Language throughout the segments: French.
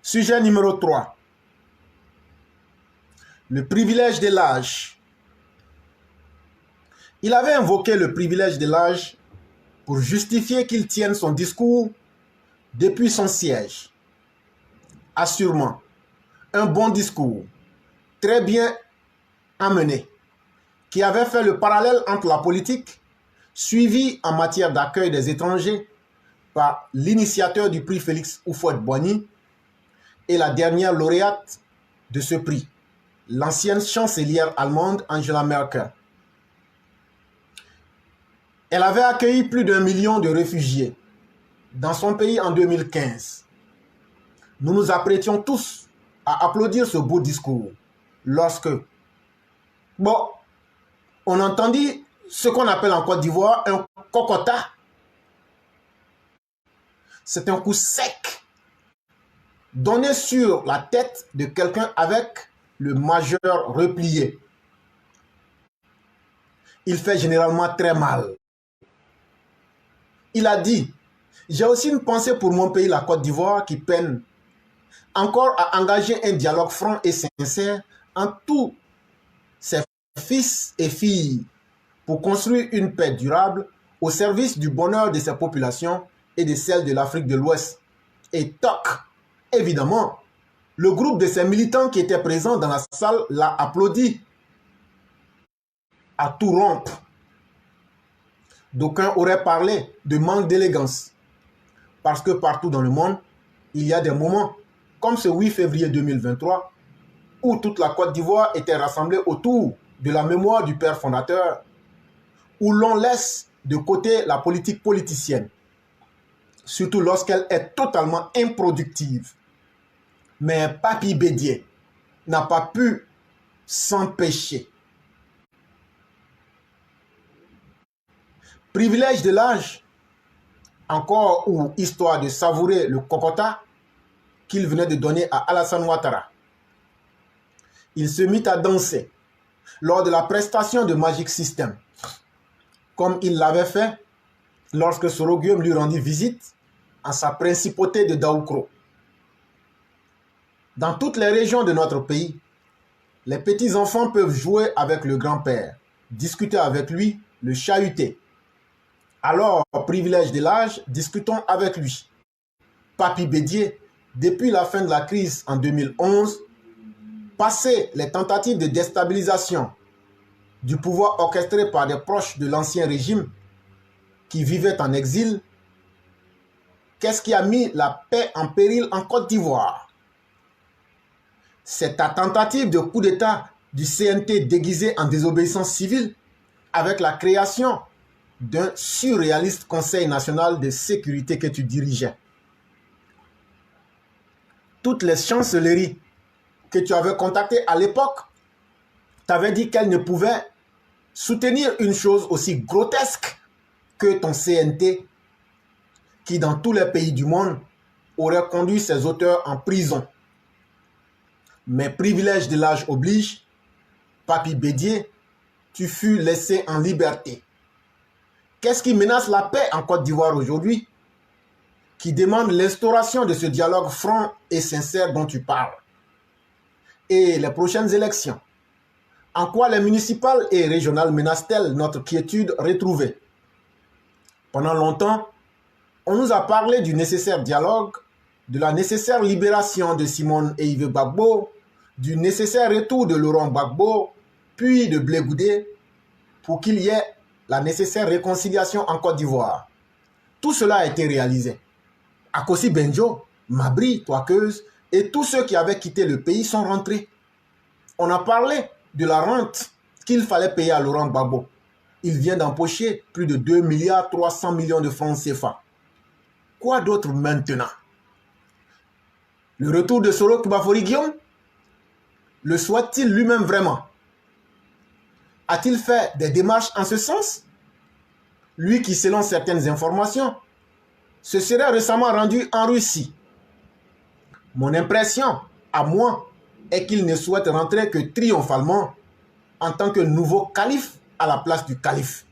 Sujet numéro 3. Le privilège de l'âge. Il avait invoqué le privilège de l'âge pour justifier qu'il tienne son discours depuis son siège. Assurément, un bon discours, très bien amené, qui avait fait le parallèle entre la politique, suivie en matière d'accueil des étrangers par l'initiateur du prix Félix Houphouët-Boigny et la dernière lauréate de ce prix, l'ancienne chancelière allemande Angela Merkel. Elle avait accueilli plus d'1 million de réfugiés dans son pays en 2015. Nous nous apprêtions tous à applaudir ce beau discours lorsque, on entendit ce qu'on appelle en Côte d'Ivoire un cocota. C'est un coup sec donné sur la tête de quelqu'un avec le majeur replié. Il fait généralement très mal. Il a dit: j'ai aussi une pensée pour mon pays, la Côte d'Ivoire, qui peine encore à engager un dialogue franc et sincère entre tous ses fils et filles pour construire une paix durable au service du bonheur de ses populations et de celles de l'Afrique de l'Ouest. Et toc, évidemment, le groupe de ses militants qui étaient présents dans la salle l'a applaudi à tout rompre. D'aucuns auraient parlé de manque d'élégance, parce que partout dans le monde, il y a des moments, comme ce 8 février 2023, où toute la Côte d'Ivoire était rassemblée autour de la mémoire du père fondateur, où l'on laisse de côté la politique politicienne, surtout lorsqu'elle est totalement improductive. Mais Papy Bédié n'a pas pu s'empêcher. Privilège de l'âge, encore ou histoire de savourer le cocota qu'il venait de donner à Alassane Ouattara. Il se mit à danser lors de la prestation de Magic System, comme il l'avait fait lorsque Soro Guillaume lui rendit visite en sa principauté de Daoukro. Dans toutes les régions de notre pays, les petits-enfants peuvent jouer avec le grand-père, discuter avec lui, le chahuter. Alors, privilège de l'âge, discutons avec lui. Papy Bédié, depuis la fin de la crise en 2011, passé les tentatives de déstabilisation du pouvoir orchestré par des proches de l'ancien régime qui vivaient en exil, qu'est-ce qui a mis la paix en péril en Côte d'Ivoire? C'est ta tentative de coup d'État du CNT déguisé en désobéissance civile avec la création d'un surréaliste Conseil national de sécurité que tu dirigeais. Toutes les chancelleries que tu avais contactées à l'époque t'avaient dit qu'elles ne pouvaient soutenir une chose aussi grotesque que ton CNT qui, dans tous les pays du monde, aurait conduit ses auteurs en prison. Mais privilège de l'âge oblige, Papy Bédié, tu fus laissé en liberté. Qu'est-ce qui menace la paix en Côte d'Ivoire aujourd'hui, qui demande l'instauration de ce dialogue franc et sincère dont tu parles? Et les prochaines élections, en quoi les municipales et régionales menacent-elles notre quiétude retrouvée? Pendant longtemps, on nous a parlé du nécessaire dialogue, de la nécessaire libération de Simone et Yves Gbagbo, du nécessaire retour de Laurent Gbagbo, puis de Blé Goudé, pour qu'il y ait la nécessaire réconciliation en Côte d'Ivoire. Tout cela a été réalisé. Akossi Benjo, Mabri, Toakeuse et tous ceux qui avaient quitté le pays sont rentrés. On a parlé de la rente qu'il fallait payer à Laurent Gbagbo. Il vient d'empocher plus de 2 milliards 300 millions de francs CFA. Quoi d'autre maintenant? Le retour de Soro Kibafori Guillaume? Le souhaite-t-il lui-même vraiment? A-t-il fait des démarches en ce sens? Lui qui, selon certaines informations, se serait récemment rendu en Russie. Mon impression, à moi, est qu'il ne souhaite rentrer que triomphalement en tant que nouveau calife à la place du calife.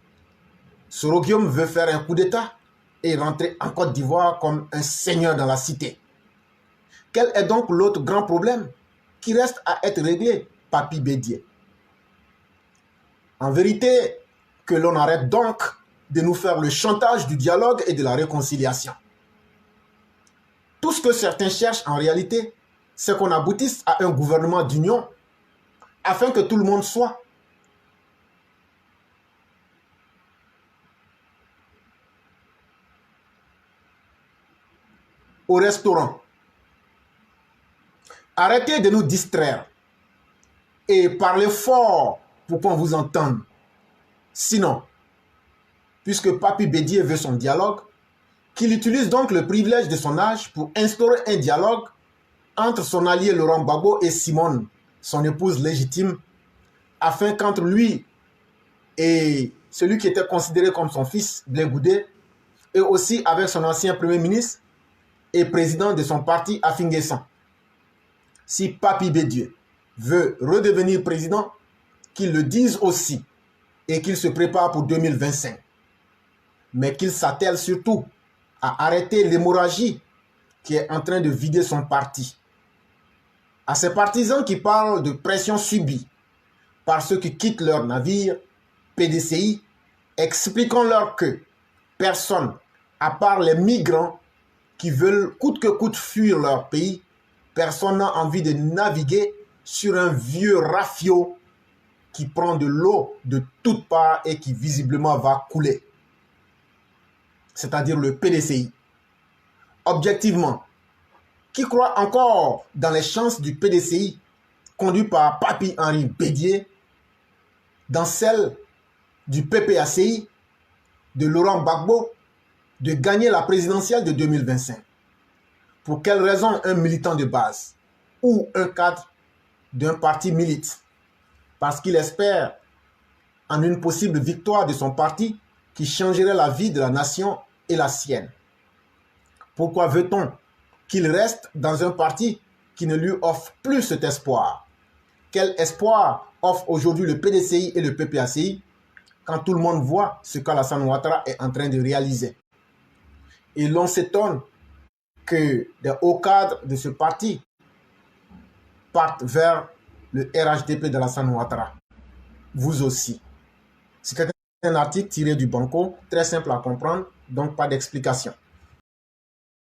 Soro Guillaume veut faire un coup d'État et rentrer en Côte d'Ivoire comme un seigneur dans la cité. Quel est donc l'autre grand problème qui reste à être réglé, Papy Bédié? En vérité, que l'on arrête donc de nous faire le chantage du dialogue et de la réconciliation. Tout ce que certains cherchent en réalité, c'est qu'on aboutisse à un gouvernement d'union afin que tout le monde soit au restaurant. Arrêtez de nous distraire et parlez fort pour qu'on vous entende. Sinon, puisque Papy Bédié veut son dialogue, qu'il utilise donc le privilège de son âge pour instaurer un dialogue entre son allié Laurent Gbagbo et Simone, son épouse légitime, afin qu'entre lui et celui qui était considéré comme son fils, Blé Goudé, et aussi avec son ancien Premier ministre et président de son parti, Afin-Guessan. Si Papy Bédié veut redevenir président, qu'il le dise aussi et qu'il se prépare pour 2025. Mais qu'il s'attelle surtout à arrêter l'hémorragie qui est en train de vider son parti. À ces partisans qui parlent de pression subie par ceux qui quittent leur navire, PDCI, expliquons-leur que personne, à part les migrants qui veulent coûte que coûte fuir leur pays, personne n'a envie de naviguer sur un vieux rafio qui prend de l'eau de toutes parts et qui visiblement va couler. C'est-à-dire le PDCI. Objectivement, qui croit encore dans les chances du PDCI conduit par Papy Henri Bédié, dans celles du PPACI, de Laurent Gbagbo, de gagner la présidentielle de 2025? Pour quelle raison un militant de base ou un cadre d'un parti milite? Parce qu'il espère en une possible victoire de son parti qui changerait la vie de la nation et la sienne. Pourquoi veut-on qu'il reste dans un parti qui ne lui offre plus cet espoir? Quel espoir offre aujourd'hui le PDCI et le PPACI quand tout le monde voit ce qu'Alassane Ouattara est en train de réaliser? Et l'on s'étonne que des hauts cadres de ce parti partent vers le RHDP d'Alassane Ouattara. Vous aussi. C'était un article tiré du Banco, très simple à comprendre, donc pas d'explication.